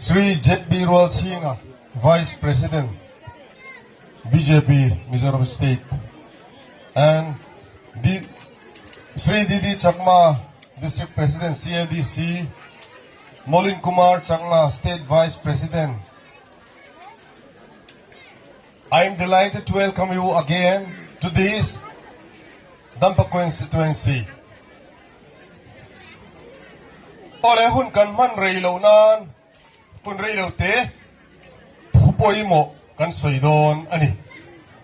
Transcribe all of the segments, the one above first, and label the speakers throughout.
Speaker 1: Sri JP Rual Singa, Vice President, BJP, Mizoram State, and Sri Didi Chakma, District President, CADC, Molin Kumar Chakma, State Vice President. I am delighted to welcome you again to this Dampa Constituency. Ole hun kan man reilaw nan, pun reilaw te, pupoy mo kan soydon ani.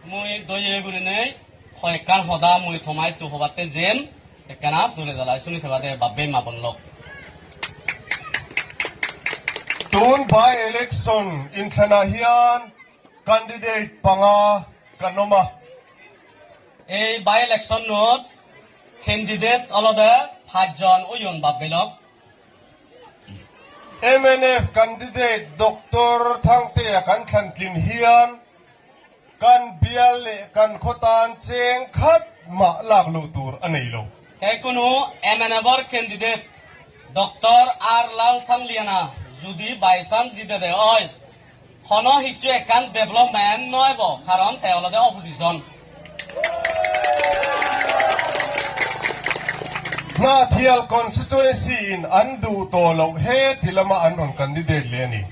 Speaker 2: Mui doye gulinay, hoy kan hoda mui thomai tu hobate jem, ekana tule dalai suni thebate babbe mabonlok.
Speaker 1: Tun by election in Kanahian, candidate panga kanoma.
Speaker 2: A by election note, candidate alode Pajon Uyon Babelok.
Speaker 1: MNF candidate Dr. Thangte kan Kantin Hian, kan Biale kan Kotan Cheng Khat Ma Lag Lutur Anilo.
Speaker 2: Kay kuno MNF candidate Dr. R. Lal Thangliana, Judi Baisan Jidede Oil. Hono Hichu kan development noibo, Karon Teolode opposition.
Speaker 1: Na Thial Constituency in Andu Tolo He Tilama Anon candidate Leni.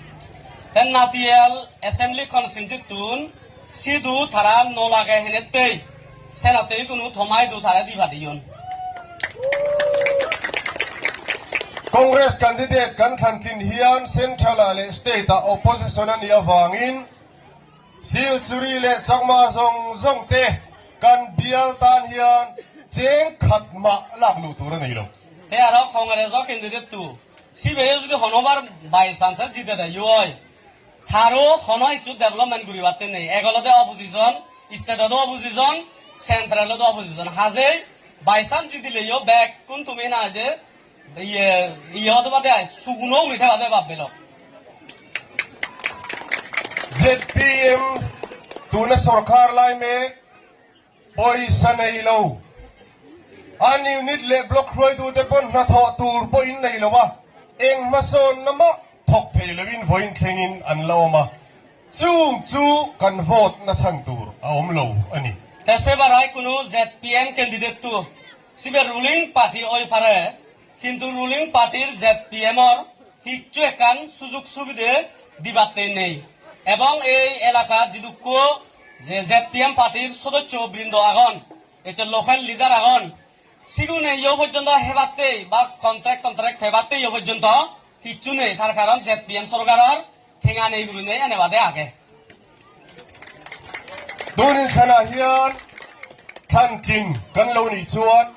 Speaker 2: Ten Natiel Assembly Constituency Tun, Sidu Tara Nolaga Henete, Senate Kunu Tomai du Tara Divadion.
Speaker 1: Congress candidate kan Kantin Hian Central State Opposition and Yavangin, Silsury le Chakma Zong Te, kan Bial Tan Hian. Jeng Khatma Laglu Turanilo.
Speaker 2: They are Congress candidate too. See where the Honover by Sansa Jida the UI. Taro Honoi to development Gurivatene, Egolo the opposition, instead of the opposition, central of the opposition. Haze by San Jidilio back Kuntumina de Yodavade, Suguno with other Babelo.
Speaker 1: ZPM Tuna Sorkar Lime Boy Sanailo. An unit le block roy to the pon na tho tur po in nei lawa eng mason na ma thok phei lewin voin thlengin an lawma chung chu kan vote na chang tur aom lo ani
Speaker 2: Tesebarai kunu ZPM candidate tu sibe ruling party oi pare kintu ruling party ZPM or hichu ekan sujug subide dibate nei ebong ei elaka jidukko je ZPM party sodoccho brindo agon eche local leader agon Sigune yo পর্যন্ত হেবাতে বা contract হেবাতে yo পর্যন্ত কিছু নেই তার কারণ ZPM সরকারের ঠেঙা নেই গুলো নেই এনে বাদে আগে
Speaker 1: Dunin Kanahian Kantin Kanloni Chuan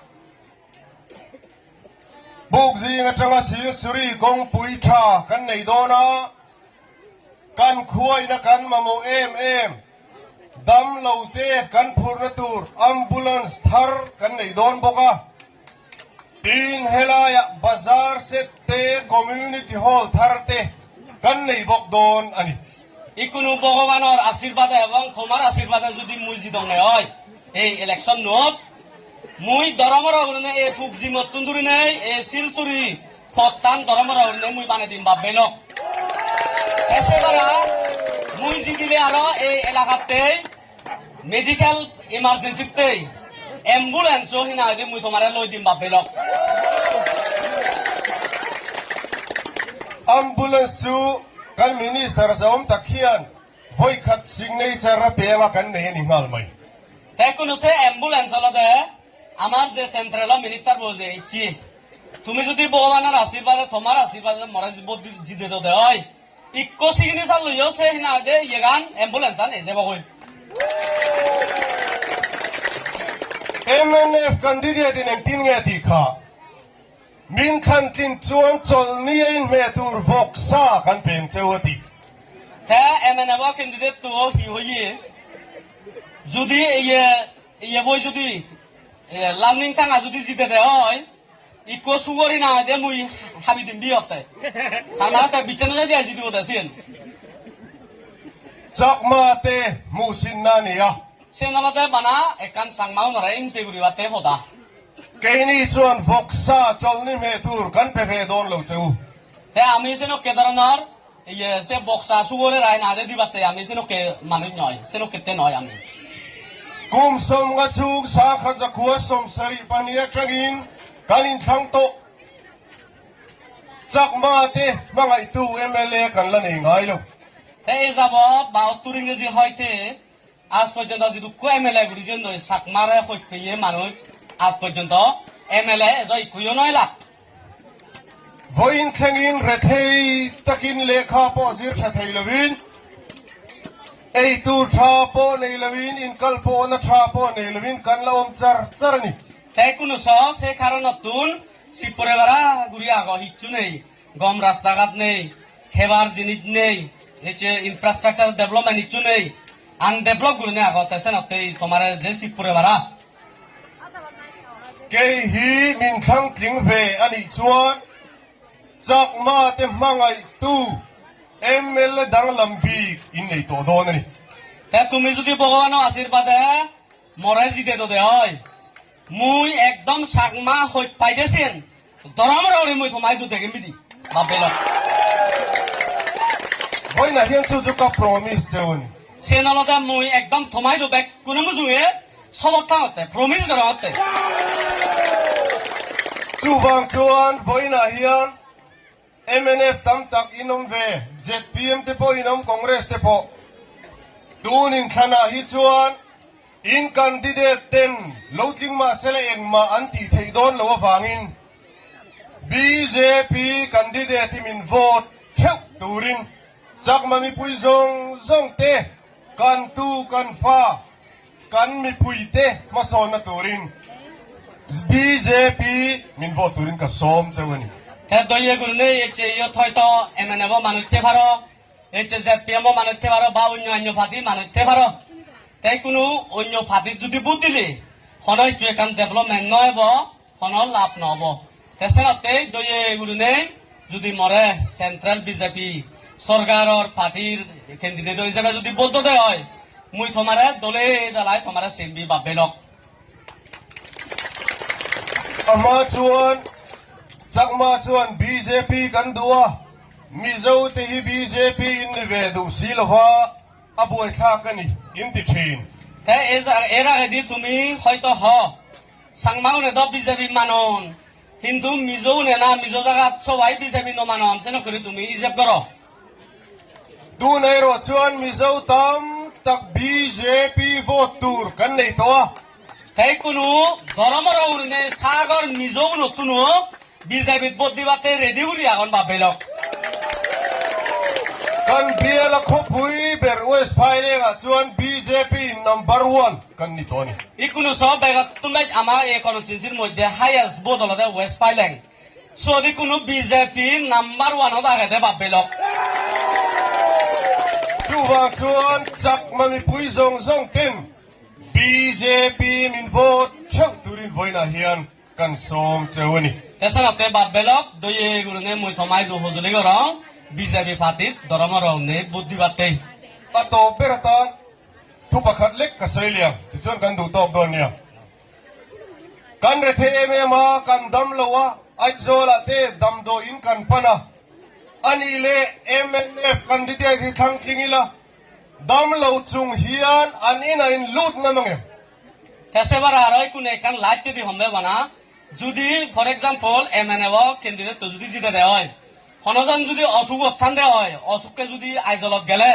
Speaker 1: Bugzi Ngatanga Silsury Gong Puitra Kan Neidona Kan Kuai na kan Mamu Dam Laute kan Purnatur Ambulance Thar kan Neidon Boka Tin Helaya Bazar Sette Community Hall Tharte kan Neibok Don Ani
Speaker 2: ইকুনো ভগবানের আশীর্বাদ এবং তোমার আশীর্বাদে যদি মুই জিতং হয় এই election note মুই ধর্মর অগ্রণে এই পুকজি মতুন ধরি নেই এই শিলচুরি ফতান ধর্মর অগ্রণে মুই বানে দিম বাবেলক এসেবারা মুই জিদিলে আরো এই এলাকাতে মেডিকেল ইমার্জেন্সিতে অ্যাম্বুলেন্স হিনা দি মুই তোমারে লই দিম বাবেলক
Speaker 1: Ambulance kan minister sa takhian voi khat signature ra pema kan ne ni ngal mai
Speaker 2: দেখুন সে অ্যাম্বুলেন্স হলদে আমার যে সেন্ট্রাল মিনিস্টার বলছে ইচ্ছি তুমি যদি ভগবানের আশীর্বাদে তোমার আশীর্বাদে মরা জীব জিতে দে হয় ইকো সিগনেচার লইও সে হিনা দে ইগান অ্যাম্বুলেন্স আনে যে বকই
Speaker 1: MNF candidate in tin nge ti kha min khan tin chuan chol ni in me tur vok sa kan pen chewati
Speaker 2: তে এমএনএব ক্যান্ডিডেট তো হি হইয়ে যদি ইয়ে বই যদি লার্নিং থাকা যদি জিতে দে হয় ইকো সুগরি না দে মুই হাবি দিম বিয়তে তার মানে তে বিচনে যদি আজি দিব দেছেন
Speaker 1: chakma te musin na niya
Speaker 2: সে নামাতে বানা একান সাংমাও নরা ইনসে গুরিবাতে হদা
Speaker 1: keini chuan vok sa chol ni me tur kan pe ve don lo cheu
Speaker 2: তে আমি সেন কেদারনার ইয়ে সে বক্সা সুগরে রায় না দিবাতে আমি সেনকে মানুষ নয় সেনকে নয় আমি
Speaker 1: kum som nga chuk sa kha za khuwa som sari pania trangin kanin thang to chak ma te mangai tu MLA kan la nei ngai lo
Speaker 2: তাই এই যাব 72 ইংরেজি হইতে আজ পর্যন্ত যদি কো এমএলএ গুরিজন দই সাকমারে হইতে মানুষ আজ পর্যন্ত এমএলএ জয় কুয়ো নয় lakh
Speaker 1: voin thengin rethei takin lekha po zir thathei lovin ei tu tha po nei lovin in kal po na tha po nei lovin kan la om char charni
Speaker 2: তাই কোন সে কারণ নতুন শিবপুরে বারা গুড়ি আগ হিচ্ছু নেই গম রাস্তাঘাট নেই খেবার জিনিস নেই এছে ইনফ্রাস্ট্রাকচার ডেভেলপমেন্ট ইচ্ছু নেই আনডেভেলপ গুলো নেই আগত আছে না তেই তোমার যে শিবপুরে বারা
Speaker 1: ke hi min thang tling ve ani chuan chak ma te mangai tu MLA dang lambi in nei to don ni
Speaker 2: তাই তুমি যদি ভগবানের আশীর্বাদে মরে জিতে তো দে হয় মুই একদম সাকমা হই পাইদেছেন দরমর ওরে মুই তোমাই দু দেখে মিদি বাপেল
Speaker 1: voin na hian chu chu ka promise chewani
Speaker 2: সে নলদা মুই একদম তোমাই দু বেক কোনো মুজুয়ে সবতা হতে প্রমিস করা হতে
Speaker 1: chu wang chuan voin na hian MNF tam tak inom ve ZPM te po inom Congress te po tunin thana hi chuan in candidate ten loting ma sele eng ma anti thei don lo wangin BJP candidate min vote theu turin chak mami pui zong zong te kan tu kan fa kan mi pui te ma son na turin BJP min vote turin ka som chawani
Speaker 2: তাই দইয়ে গুলো নেই এছে ইয়ে হয়তো এমএনএব মানুষতে পারো এছে JPM মানুষতে পারো বা অন্য অন্য পার্টি মানুষতে পারো তাই কোনো অন্য পার্টির যদি বুট দিলে হন ইচ্ছু এখান ডেভেলপমেন্ট নহব হন লাভ নহব তেসেনতে দইয়ে গুলো নেই যদি মরে সেন্ট্রাল বিজেপি সরকারের পার্টির ক্যান্ডিডেট হিসেবে যদি বদ্ধ দেয় হয় মুই তোমারে দলে দালাই তোমারে সেমবি বাবেলক
Speaker 1: ama chuan chakma chuan BJP kan duwa mizo te hi BJP in ve du silwa aboi kha kani in ti thin
Speaker 2: তাই এরা যদি তুমি হয়তো সাংমাও নে দ বিজেপি মানন কিন্তু মিজো নে না মিজো জায়গা সবাই বিজেপি ন মানন সেন করে তুমি ইজেব করো
Speaker 1: du nei ro chuan mizo tam tak BJP vote tur kan nei to
Speaker 2: তাই কোনো ধর্মর উড়নে সাগর মিজো নতুন বিজেপি ভোট দিবাতে রেডি উড়ি এখন বাপেলক
Speaker 1: kan biela khopui ber west phile ga chuan BJP number 1 kan ni to ni
Speaker 2: ইকুনো সব বেগা তুমি আমার এই কনস্টিটিউন্সির মধ্যে হাইয়েস্ট ভোট হলো ওয়েস্ট পাইলেন সদি কোনো বিজেপি নাম্বার 1 হতে আগে বাপেলক
Speaker 1: chuwa chuan chak mami pui zong zong ten BJP min vote theu turin voina hian kan som chewani
Speaker 2: তেসনতে বাপেলক দইয়ে গুরুনে মুই থমাই দু হজলি গরং বিজেপি পার্টিত ধর্মর নে বুদ্ধি বাতে
Speaker 1: ato beratan thu pakhat lek ka soiliam ti chuan kan du tok don nia kan rethe emema kan dam lowa ai zola te dam do in kan pana ani le MNF candidate hi thang klingila dam lo chung hian an ina in lut na mangem
Speaker 2: তেসেবার আর কোনে কান light দি হমবে বানা যদি for example এমএনএব candidate তো যদি জিতে দেয় হয় হনজন যদি অসুখ উত্থান দেয় হয় অসুখকে যদি আইজলত গেলে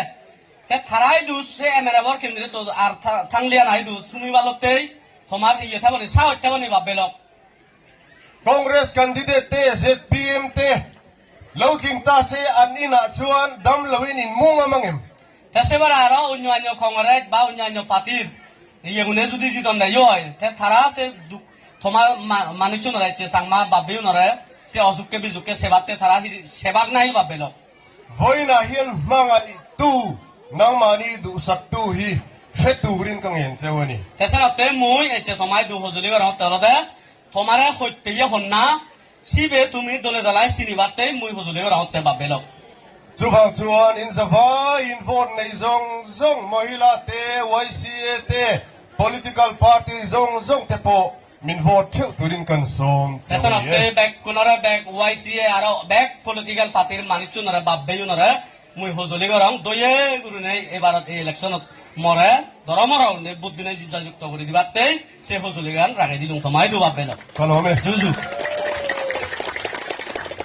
Speaker 2: তে থারাই দুস সে এমএনএব ক্যান্ডিডেট তো আর থাংলিয়া নাই দুস সুমিবালতেই তোমার ইয়ে থাবনি সাহস থাবনি বাবেলক
Speaker 1: Congress candidate te ZPM te loking ta se an ina chuan dam lowin in munga mangem
Speaker 2: তেসেবার আর অন্য অন্য কংগ্রেস বা অন্য অন্য পার্টির ইয়েগুনে যদি জিতন দেয় হয় তে থারা সে তোমার মানুষজন রয়েছে সাংমা বাবেও নরে সে অসুখকে বিজুকে সেবাতে থারা সেবাক নাই বাবেলক
Speaker 1: voina hian manga tu nang mani du sak tu hi heturin kang hen chewani
Speaker 2: তেসেনতে মুই এছে তোমায় দু হজলি গর তলদে তোমারে হইতে হন্না সিবে তুমি দলে দলাই সিনিবাতে মুই হজলি গর হতে বাবেলক
Speaker 1: chubang chuan in zava in vote nei zong zong mohila te YCA te political party zong zong te po min vote theu turin kan som
Speaker 2: তেসেনতে ব্যাক কোনরে ব্যাক ওয়াইসিএ আর ব্যাক পলিটিক্যাল পার্টির মানুষজনরে বাবেয়ুনরে মুই হজলি গরম দয়ে গুরু নেই এবারত এই ইলেকশনত মরে দরমরাও নে বুদ্ধি নেই যুক্ত করে দিবাতেই সে হজলি গান রাখাই দিলুম তোমায় দুবার পেল
Speaker 1: কালো আমি
Speaker 2: জুজু